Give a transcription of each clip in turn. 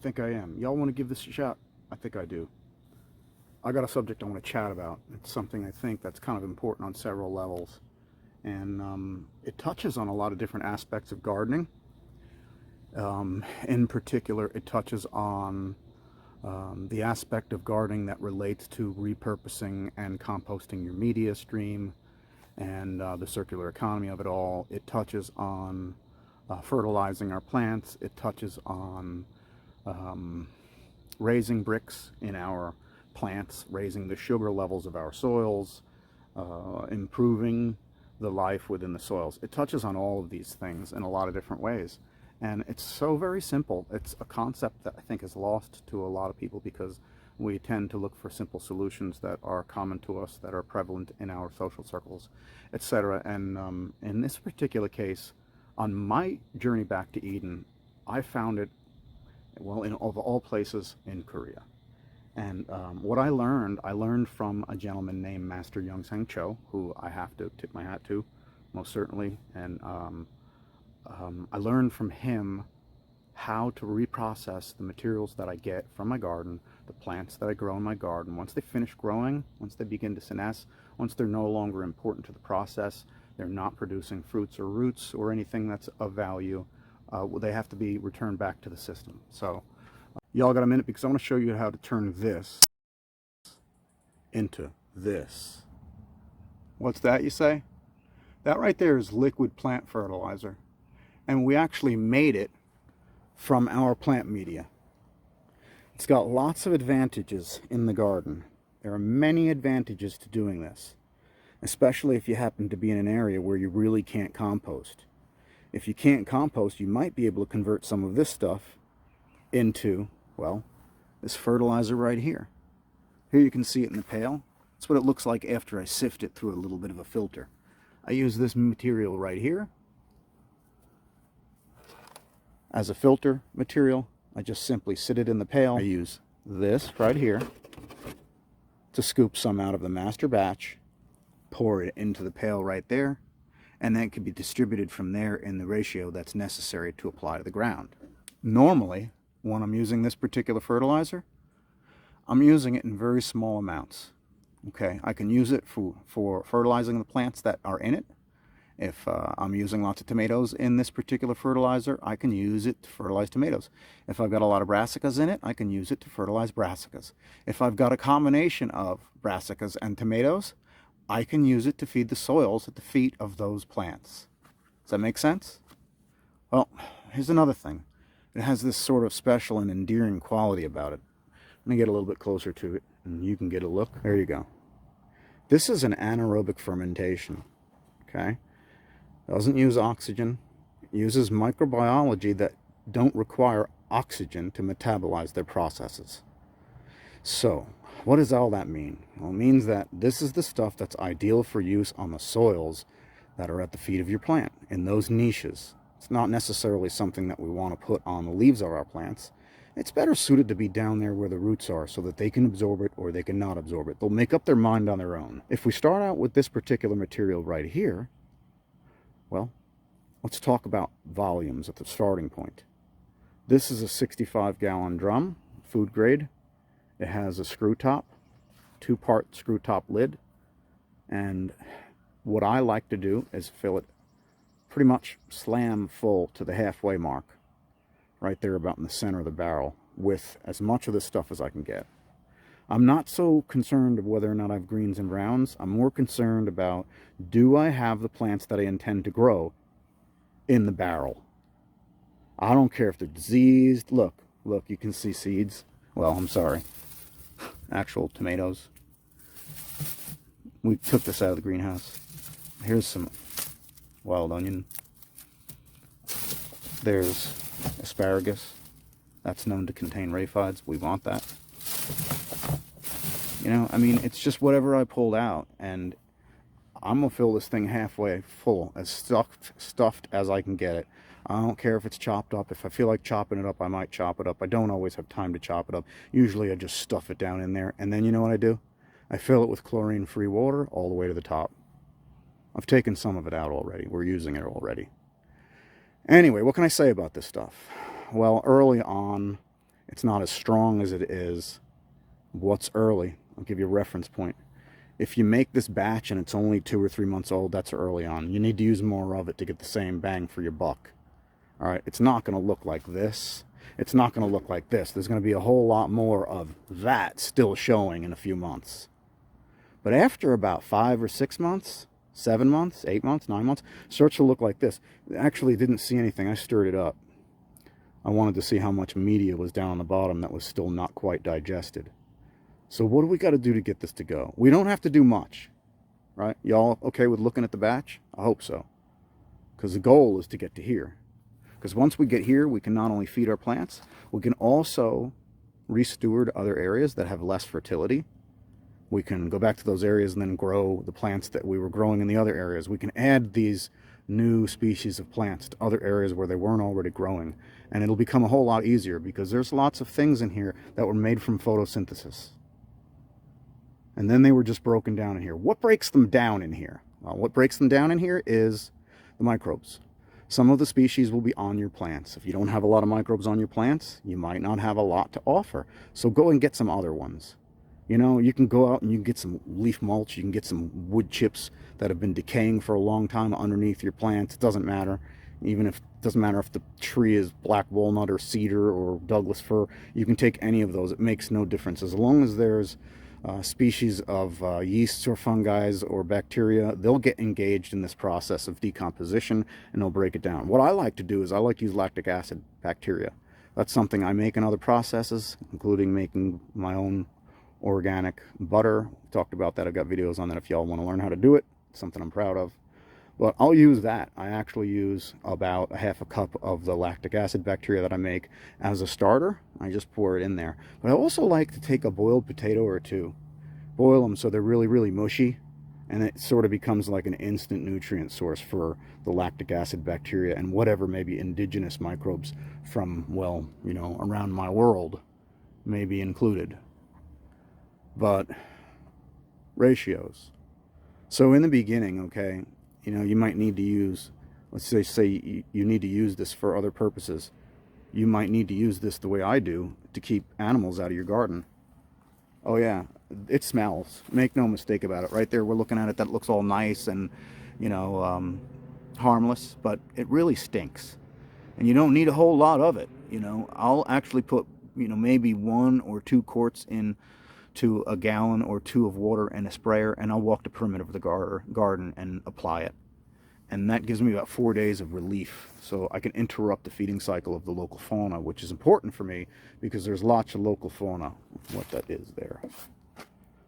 think I am. Y'all want to give this a shot? I think I do. I got a subject I want to chat about. It's something I think that's kind of important on several levels. And it touches on a lot of different aspects of gardening. In particular, it touches on the aspect of gardening that relates to repurposing and composting your media stream and the circular economy of it all. It touches on fertilizing our plants. It touches on raising bricks in our plants, raising the sugar levels of our soils, improving the life within the soils. It touches on all of these things in a lot of different ways. And it's so very simple. It's a concept that I think is lost to a lot of people because we tend to look for simple solutions that are common to us, that are prevalent in our social circles, etc. And in this particular case, on my journey back to Eden, I found it, well, of all places, in Korea. And what I learned from a gentleman named Master Young-Sang Cho, who I have to tip my hat to, most certainly. And I learned from him how to reprocess the materials that I get from my garden, the plants that I grow in my garden. Once they finish growing, once they begin to senesce, once they're no longer important to the process, they're not producing fruits or roots or anything that's of value, they have to be returned back to the system. So y'all got a minute, because I want to show you how to turn this into this. What's that, you say? That right there is liquid plant fertilizer. And we actually made it from our plant media. It's got lots of advantages in the garden. There are many advantages to doing this, especially if you happen to be in an area where you really can't compost. If you can't compost, you might be able to convert some of this stuff into, well, this fertilizer right here. Here you can see it in the pail. That's what it looks like after I sift it through a little bit of a filter. I use this material right here as a filter material. I just simply sit it in the pail. I use this right here to scoop some out of the master batch, pour it into the pail right there, and then it can be distributed from there in the ratio that's necessary to apply to the ground. Normally, when I'm using this particular fertilizer, I'm using it in very small amounts. Okay, I can use it for fertilizing the plants that are in it. If I'm using lots of tomatoes in this particular fertilizer, I can use it to fertilize tomatoes. If I've got a lot of brassicas in it, I can use it to fertilize brassicas. If I've got a combination of brassicas and tomatoes, I can use it to feed the soils at the feet of those plants. Does that make sense? Well, here's another thing. It has this sort of special and endearing quality about it. Let me get a little bit closer to it, and you can get a look. There you go. This is an anaerobic fermentation. Okay? Doesn't use oxygen. It uses microbiology that don't require oxygen to metabolize their processes. So, what does all that mean? Well, it means that this is the stuff that's ideal for use on the soils that are at the feet of your plant, in those niches. It's not necessarily something that we want to put on the leaves of our plants. It's better suited to be down there where the roots are so that they can absorb it or they can not absorb it. They'll make up their mind on their own. If we start out with this particular material right here, well, let's talk about volumes at the starting point. This is a 65-gallon drum, food grade. It has a screw top, 2-part screw top lid. And what I like to do is fill it pretty much slam full to the halfway mark, right there about in the center of the barrel, with as much of this stuff as I can get. I'm not so concerned of whether or not I have greens and browns. I'm more concerned about, do I have the plants that I intend to grow in the barrel? I don't care if they're diseased. Look, you can see seeds. Well, I'm sorry. Actual tomatoes. We took this out of the greenhouse. Here's some wild onion. There's asparagus. That's known to contain raphides. We want that. You know, I mean, it's just whatever I pulled out, and I'm gonna fill this thing halfway full, as stuffed as I can get it. I don't care if it's chopped up. If I feel like chopping it up, I might chop it up. I don't always have time to chop it up. Usually I just stuff it down in there, and then you know what I do? I fill it with chlorine-free water all the way to the top. I've taken some of it out already. We're using it already. Anyway, what can I say about this stuff? Well, early on, It's not as strong as it is what's early. I'll give you a reference point. If you make this batch and it's only 2 or 3 months old, that's early on. You need to use more of it to get the same bang for your buck. All right, it's not going to look like this. It's not going to look like this. There's going to be a whole lot more of that still showing in a few months. But after about 5 or 6 months, 7 months, 8 months, 9 months, starts to look like this. Actually, didn't see anything. I stirred it up. I wanted to see how much media was down on the bottom that was still not quite digested. So what do we got to do to get this to go? We don't have to do much, right? Y'all okay with looking at the batch? I hope so. Because the goal is to get to here. Because once we get here, we can not only feed our plants, we can also re-steward other areas that have less fertility. We can go back to those areas and then grow the plants that we were growing in the other areas. We can add these new species of plants to other areas where they weren't already growing. And it'll become a whole lot easier because there's lots of things in here that were made from photosynthesis. And then they were just broken down in here. What breaks them down in here? Well, what breaks them down in here is the microbes. Some of the species will be on your plants. If you don't have a lot of microbes on your plants, you might not have a lot to offer. So go and get some other ones. You know, you can go out and you can get some leaf mulch. You can get some wood chips that have been decaying for a long time underneath your plants. It doesn't matter. Even if it doesn't matter if the tree is black walnut or cedar or Douglas fir. You can take any of those. It makes no difference. As long as there's species of yeasts or fungi or bacteria, they'll get engaged in this process of decomposition and they'll break it down. What I like to do is I like to use lactic acid bacteria. That's something I make in other processes, including making my own organic butter. We talked about that. I've got videos on that if y'all want to learn how to do it. It's something I'm proud of. But I'll use that. I actually use about a half a cup of the lactic acid bacteria that I make as a starter. I just pour it in there. But I also like to take a boiled potato or two, boil them so they're really, really mushy, and it sort of becomes like an instant nutrient source for the lactic acid bacteria and whatever maybe indigenous microbes from, well, you know, around my world may be included. But ratios. So in the beginning, okay, you know, you might need to use, let's say you need to use this for other purposes. You might need to use this the way I do to keep animals out of your garden. Oh yeah, it smells. Make no mistake about it. Right there, we're looking at it. That looks all nice and, you know, harmless, but it really stinks. And you don't need a whole lot of it. You know, I'll actually put, you know, maybe 1 or 2 quarts in to a gallon or 2 of water and a sprayer, and I'll walk the perimeter of the garden and apply it. And that gives me about 4 days of relief, so I can interrupt the feeding cycle of the local fauna, which is important for me because there's lots of local fauna. What that is there.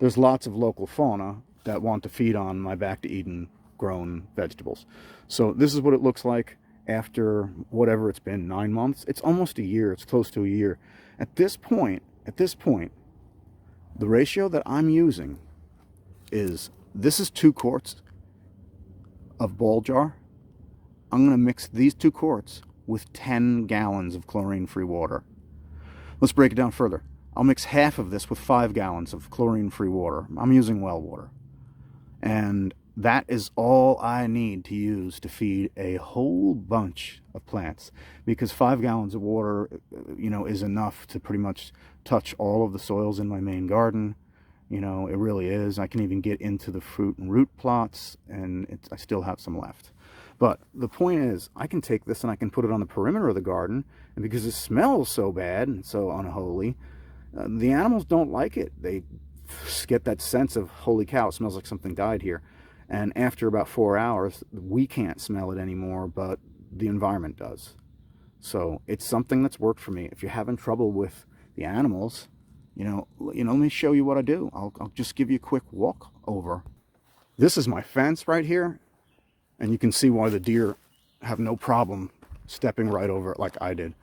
There's lots of local fauna that want to feed on my back to Eden grown vegetables. So this is what it looks like after whatever it's been, 9 months. It's almost a year. It's close to a year. At this point, the ratio that I'm using is, this is 2 quarts of ball jar. I'm going to mix these 2 quarts with 10 gallons of chlorine-free water. Let's break it down further. I'll mix half of this with 5 gallons of chlorine-free water. I'm using well water. And that is all I need to use to feed a whole bunch of plants, because 5 gallons of water, you know, is enough to pretty much touch all of the soils in my main garden. You know, it really is. I can even get into the fruit and root plots, and I still have some left. But the point is, I can take this and I can put it on the perimeter of the garden, and because it smells so bad and so unholy, the animals don't like it. They get that sense of, holy cow, it smells like something died here. And after about 4 hours, we can't smell it anymore, but the environment does. So it's something that's worked for me. If you're having trouble with the animals, you know, let me show you what I do. I'll just give you a quick walk over. This is my fence right here, and you can see why the deer have no problem stepping right over it like I did.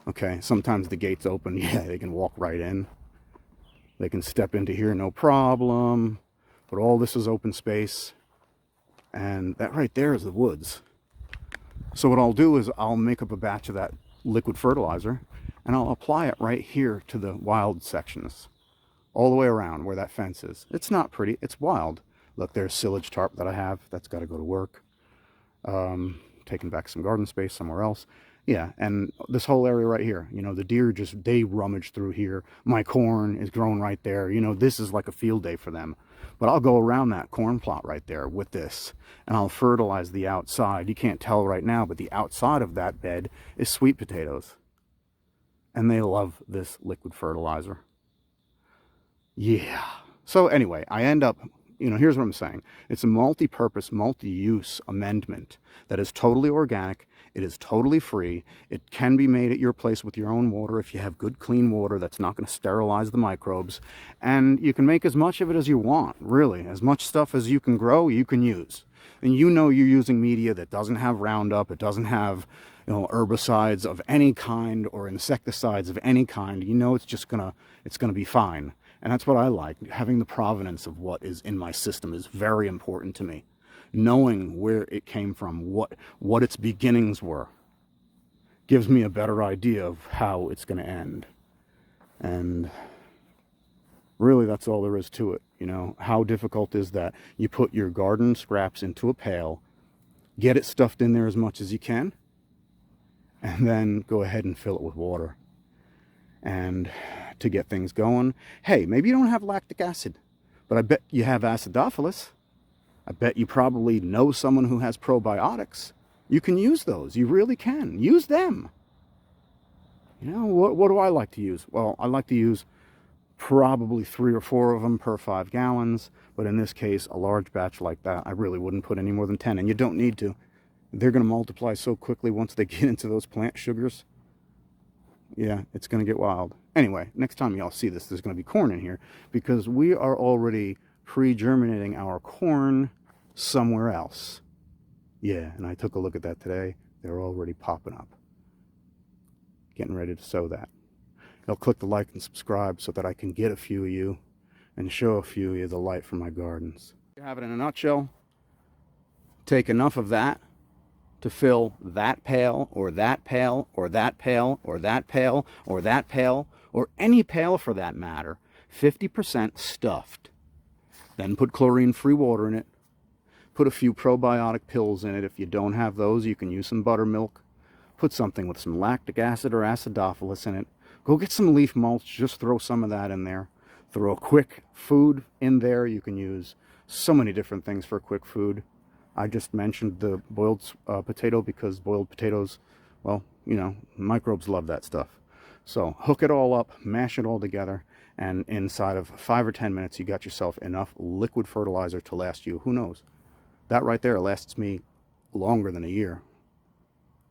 Okay, sometimes the gate's open. Yeah, they can walk right in. They can step into here, no problem. But all this is open space, and that right there is the woods. So what I'll do is I'll make up a batch of that liquid fertilizer, and I'll apply it right here to the wild sections, all the way around where that fence is. It's not pretty, it's wild. Look, there's silage tarp that I have, that's got to go to work. Taking back some garden space somewhere else. Yeah, and this whole area right here, you know, the deer just, they rummage through here. My corn is growing right there. You know, this is like a field day for them. But I'll go around that corn plot right there with this, and I'll fertilize the outside. You can't tell right now, but the outside of that bed is sweet potatoes. And they love this liquid fertilizer. Yeah. So anyway, I end up, you know, here's what I'm saying. It's a multi-purpose, multi-use amendment that is totally organic. It is totally free. It can be made at your place with your own water if you have good, clean water that's not going to sterilize the microbes. And you can make as much of it as you want, really. As much stuff as you can grow, you can use. And you know you're using media that doesn't have Roundup, it doesn't have, you know, herbicides of any kind or insecticides of any kind. You know it's just gonna be fine. And that's what I like. Having the provenance of what is in my system is very important to me. Knowing where it came from, what its beginnings were, gives me a better idea of how it's going to end. And really, that's all there is to it. You know, how difficult is that? You put your garden scraps into a pail, get it stuffed in there as much as you can, and then go ahead and fill it with water. And to get things going, hey, maybe you don't have lactic acid, but I bet you have acidophilus. I bet you probably know someone who has probiotics. You can use those. You really can. Use them. You know, what do I like to use? Well, I like to use probably 3 or 4 of them per 5 gallons. But in this case, a large batch like that, I really wouldn't put any more than 10. And you don't need to. They're going to multiply so quickly once they get into those plant sugars. Yeah, it's going to get wild. Anyway, next time y'all see this, there's going to be corn in here because we are already pre-germinating our corn somewhere else. Yeah, and I took a look at that today. They're already popping up. Getting ready to sow that. I'll click the like and subscribe so that I can get a few of you and show a few of you the light from my gardens. You have it in a nutshell. Take enough of that to fill that pail, or that pail, or that pail, or that pail, or that pail, or any pail for that matter, 50% stuffed. Then put chlorine-free water in it. Put a few probiotic pills in it. If you don't have those, you can use some buttermilk. Put something with some lactic acid or acidophilus in it. Go get some leaf mulch. Just throw some of that in there. Throw a quick food in there. You can use so many different things for quick food. I just mentioned the boiled potato because boiled potatoes, well, you know, microbes love that stuff. So hook it all up, mash it all together, and inside of 5 or 10 minutes, you got yourself enough liquid fertilizer to last you, who knows? That right there lasts me longer than a year.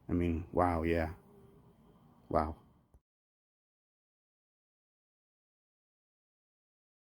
I mean, wow, yeah. Wow.